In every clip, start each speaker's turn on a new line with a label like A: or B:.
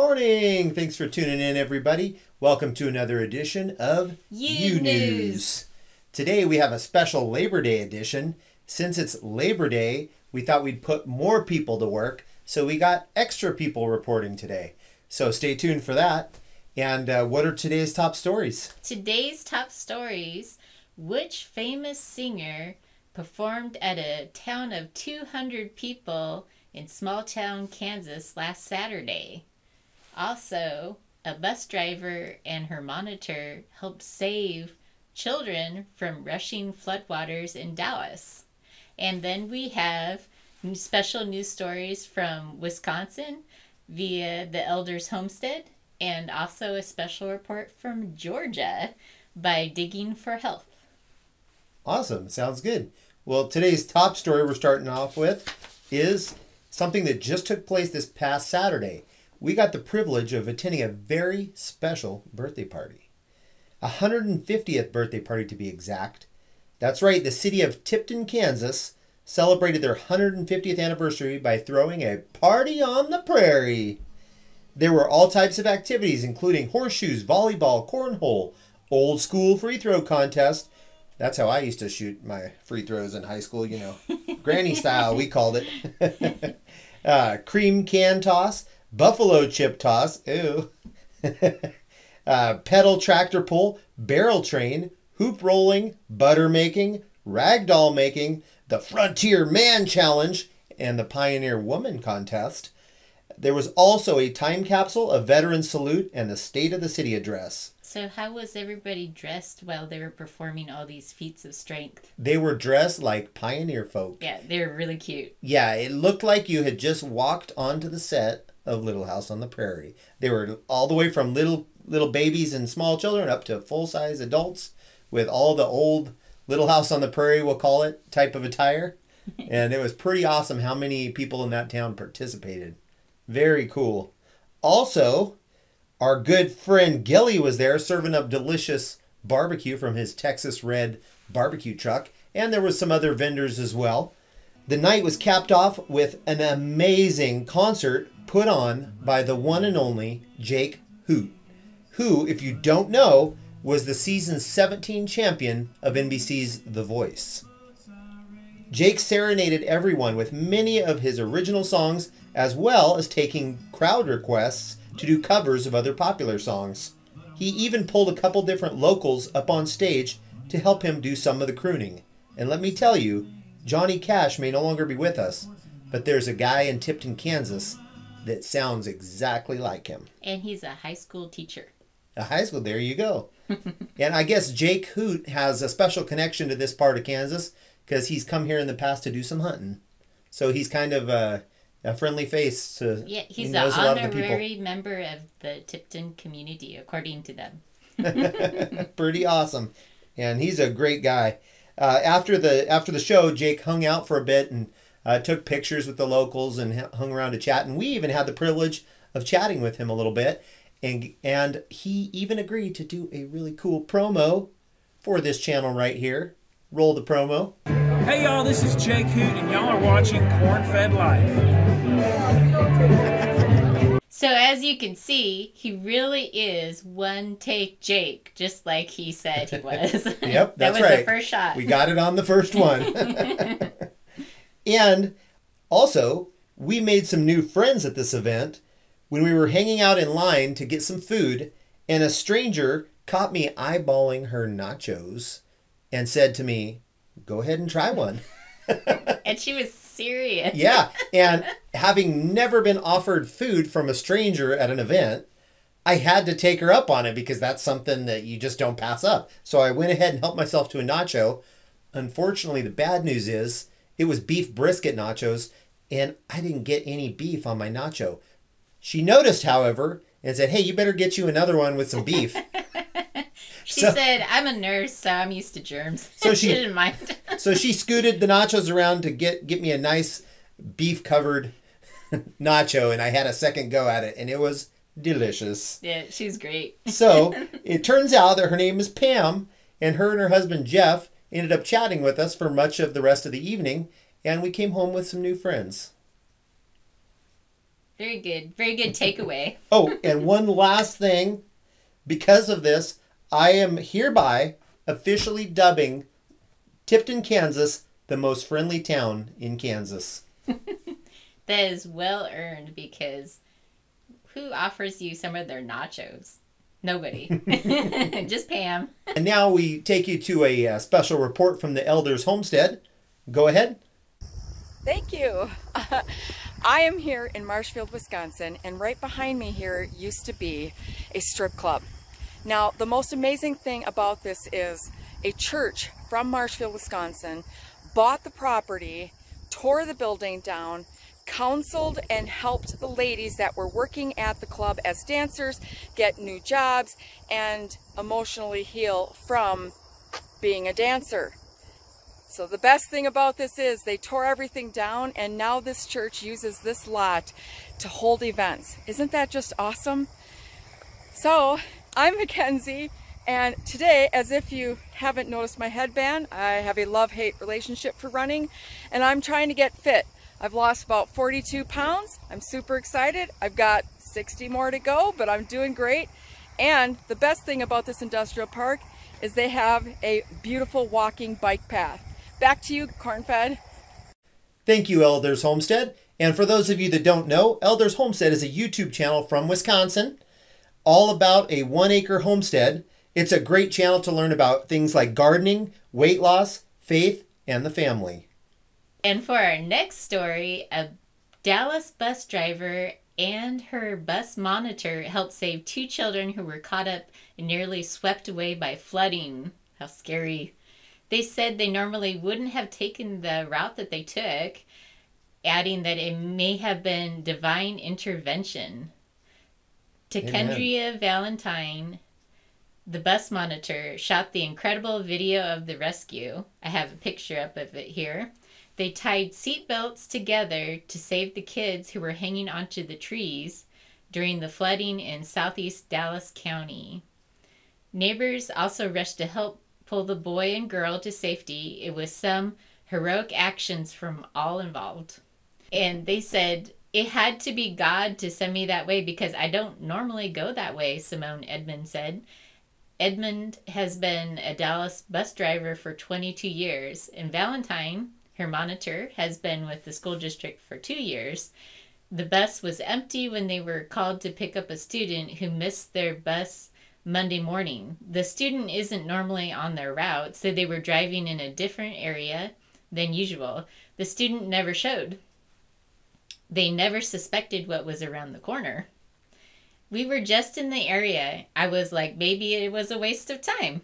A: morning. Thanks for tuning in, everybody. Welcome to another edition of
B: YouNews.
A: Today we have a special Labor Day edition. Since it's Labor Day, we thought we'd put more people to work, so we got extra people reporting today. So stay tuned for that. And what are today's top stories?
B: Today's top stories: which famous singer performed at a town of 200 people in small town Kansas last Saturday? Also, a bus driver and her monitor helped save children from rushing floodwaters in Dallas. And then we have special news stories from Wisconsin via the Elders Homestead, and also a special report from Georgia by Digging for Health.
A: Awesome. Sounds good. Well, today's top story we're starting off with is something that just took place this past Saturday. We got the privilege of attending a very special birthday party. 150th birthday party to be exact. That's right, the city of Tipton, Kansas celebrated their 150th anniversary by throwing a party on the prairie. There were all types of activities, including horseshoes, volleyball, cornhole, old school free throw contest. That's how I used to shoot my free throws in high school, you know. Granny style, we called it. Cream can toss, buffalo chip toss, ew. Pedal tractor pull, barrel train, hoop rolling, butter making, ragdoll making, the Frontier Man Challenge, and the Pioneer Woman Contest. There was also a time capsule, a veteran salute, and the State of the City address.
B: So how was everybody dressed while they were performing all these feats of strength?
A: They were dressed like pioneer folk.
B: Yeah, they were really cute.
A: Yeah, it looked like you had just walked onto the set of Little House on the Prairie. They were all the way from little babies and small children up to full-size adults with all the old Little House on the Prairie, we'll call it, type of attire. And it was pretty awesome how many people in that town participated. Very cool. Also, our good friend Gilly was there serving up delicious barbecue from his Texas Red barbecue truck. And there was some other vendors as well. The night was capped off with an amazing concert put on by the one and only Jake Hoot, who, if you don't know, was the season 17 champion of NBC's The Voice. Jake serenaded everyone with many of his original songs, as well as taking crowd requests to do covers of other popular songs. He even pulled a couple different locals up on stage to help him do some of the crooning. And let me tell you, Johnny Cash may no longer be with us, but there's a guy in Tipton, Kansas that sounds exactly like him.
B: And he's a high school teacher.
A: A high school, there you go. And I guess Jake Hoot has a special connection to this part of Kansas because he's come here in the past to do some hunting. So he's kind of a friendly face.
B: Yeah, he's an honorary member of the Tipton community, according to them.
A: Pretty awesome. And he's a great guy. After the show, Jake hung out for a bit and took pictures with the locals and hung around to chat. And we even had the privilege of chatting with him a little bit. And he even agreed to do a really cool promo for this channel right here. Roll the promo.
C: Hey y'all, this is Jake Hoot and y'all are watching Corn-Fed Life.
B: So as you can see, he really is one take Jake, just like he said he was.
A: Yep, that's right.
B: That was the first shot.
A: We got it on the first one. And also, we made some new friends at this event when we were hanging out in line to get some food, and a stranger caught me eyeballing her nachos and said to me, "Go ahead and try one."
B: And she was serious.
A: Yeah, and having never been offered food from a stranger at an event, I had to take her up on it because that's something that you just don't pass up. So I went ahead and helped myself to a nacho. Unfortunately, the bad news is it was beef brisket nachos, and I didn't get any beef on my nacho. She noticed, however, and said, "Hey, you better get you another one with some beef."
B: She said, "I'm a nurse, so I'm used to germs." So she didn't mind.
A: So she scooted the nachos around to get me a nice beef-covered nacho, and I had a second go at it, and it was delicious.
B: Yeah, she's great.
A: So it turns out that her name is Pam, and her husband, Jeff, ended up chatting with us for much of the rest of the evening, and we came home with some new friends.
B: Very good. Very good takeaway.
A: Oh, and one last thing. Because of this, I am hereby officially dubbing Tipton, Kansas, the most friendly town in Kansas.
B: That is well earned, because who offers you some of their nachos? Nobody. Just Pam.
A: And now we take you to a special report from the Elders Homestead. Go ahead.
D: Thank you. I am here in Marshfield, Wisconsin, and right behind me here used to be a strip club. Now, the most amazing thing about this is a church from Marshfield, Wisconsin bought the property, tore the building down, counseled and helped the ladies that were working at the club as dancers get new jobs and emotionally heal from being a dancer. So the best thing about this is they tore everything down, and now this church uses this lot to hold events. Isn't that just awesome? So I'm Mackenzie, and today, as if you haven't noticed my headband, I have a love-hate relationship for running, and I'm trying to get fit. I've lost about 42 pounds. I'm super excited. I've got 60 more to go, but I'm doing great. And the best thing about this industrial park is they have a beautiful walking bike path. Back to you, Cornfed.
A: Thank you, Elders Homestead. And for those of you that don't know, Elders Homestead is a YouTube channel from Wisconsin, all about a 1-acre homestead. It's a great channel to learn about things like gardening, weight loss, faith, and the family.
B: And for our next story, a Dallas bus driver and her bus monitor helped save 2 children who were caught up and nearly swept away by flooding. How scary. They said they normally wouldn't have taken the route that they took, adding that it may have been divine intervention. To Kendria Valentine, the bus monitor, shot the incredible video of the rescue. I have a picture up of it here. They tied seat belts together to save the kids who were hanging onto the trees during the flooding in southeast Dallas County. Neighbors also rushed to help pull the boy and girl to safety. It was some heroic actions from all involved. And they said, it had to be God to send me that way because I don't normally go that way, Simone Edmond said. Edmond has been a Dallas bus driver for 22 years, and Valentine, her monitor, has been with the school district for 2 years. The bus was empty when they were called to pick up a student who missed their bus Monday morning. The student isn't normally on their route, so they were driving in a different area than usual. The student never showed. They never suspected what was around the corner. We were just in the area. I was like, maybe it was a waste of time.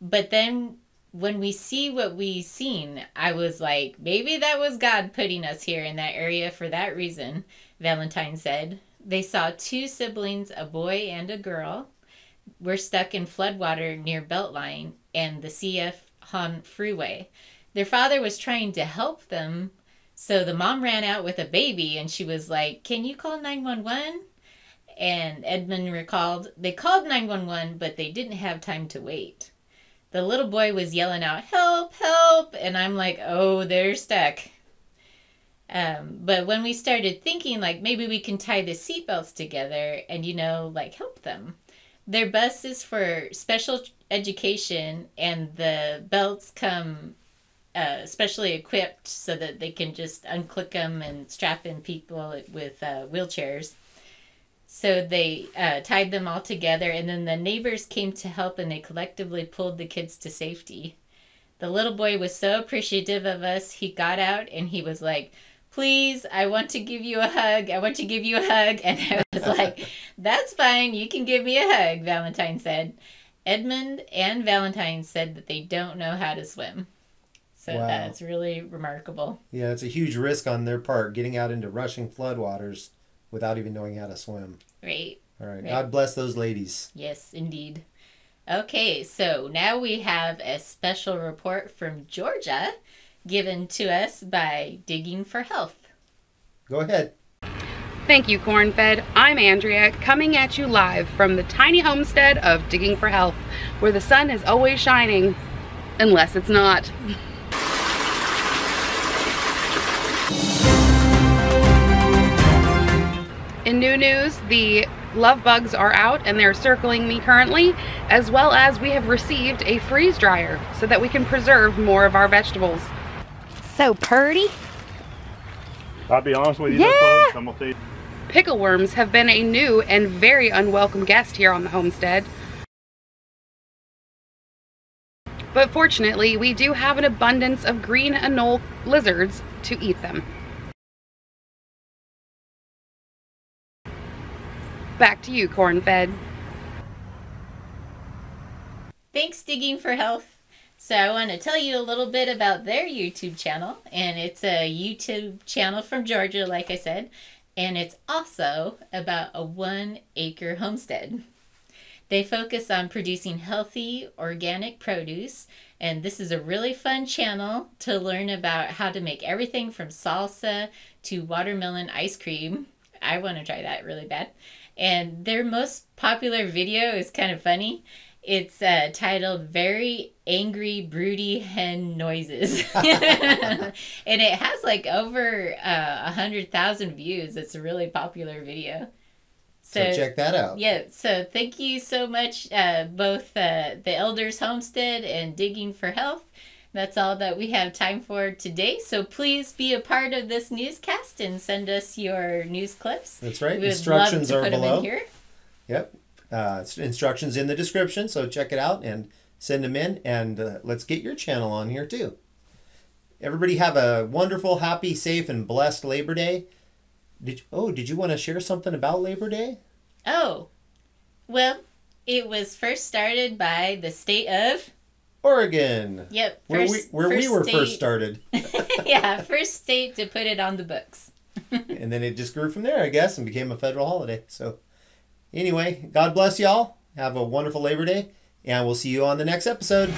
B: But then when we see what we seen, I was like, maybe that was God putting us here in that area for that reason, Valentine said. They saw 2 siblings, a boy and a girl, were stuck in floodwater near Beltline and the CF Han freeway. Their father was trying to help them, so the mom ran out with a baby and she was like, can you call 911? And Edmund recalled, they called 911, but they didn't have time to wait. The little boy was yelling out, help, help, and I'm like, oh, they're stuck. But when we started thinking, like, maybe we can tie the seatbelts together and, like, help them. Their bus is for special education, and the belts come specially equipped so that they can just unclick them and strap in people with wheelchairs. So they tied them all together, and then the neighbors came to help, and they collectively pulled the kids to safety. The little boy was so appreciative of us. He got out, and he was like, please, I want to give you a hug. I want to give you a hug. And I was like, that's fine. You can give me a hug, Valentine said. Edmund and Valentine said that they don't know how to swim. So
A: wow.
B: That's really remarkable.
A: Yeah, it's a huge risk on their part, getting out into rushing floodwaters without even knowing how to swim.
B: Right.
A: All right.
B: Right.
A: God bless those ladies.
B: Yes, indeed. Okay, so now we have a special report from Georgia given to us by Digging for Health.
A: Go ahead.
E: Thank you, Cornfed. I'm Andrea, coming at you live from the tiny homestead of Digging for Health, where the sun is always shining, unless it's not. In new news, the love bugs are out and they're circling me currently, as well as we have received a freeze dryer so that we can preserve more of our vegetables. So purty.
F: I'll be honest with you,
E: Yeah.
F: folks, I'm gonna tell you.
E: Pickle worms have been a new and very unwelcome guest here on the homestead. But fortunately, we do have an abundance of green anole lizards to eat them. Back to you, corn-fed.
B: Thanks, Digging for Health. So I want to tell you a little bit about their YouTube channel, and it's a YouTube channel from Georgia, like I said, and it's also about a 1-acre homestead. They focus on producing healthy, organic produce, and this is a really fun channel to learn about how to make everything from salsa to watermelon ice cream. I want to try that really bad. And their most popular video is kind of funny. It's titled Very Angry Broody Hen Noises. And it has like over 100,000 views. It's a really popular video.
A: So check that out.
B: Yeah, so thank you so much, both the Elders Homestead and Digging for Health. That's all that we have time for today. So please be a part of this newscast and send us your news clips.
A: That's right.
B: We would
A: Instructions
B: love to
A: are
B: put
A: below.
B: them in here.
A: Yep. Instructions in the description, so check it out and send them in, and let's get your channel on here too. Everybody have a wonderful, happy, safe, and blessed Labor Day. Did you want to share something about Labor Day?
B: Oh, well, it was first started by the state of
A: Oregon.
B: Yep.
A: Where we were first started.
B: Yeah, first state to put it on the books.
A: And then it just grew from there, I guess, and became a federal holiday. So anyway, God bless y'all. Have a wonderful Labor Day, and we'll see you on the next episode.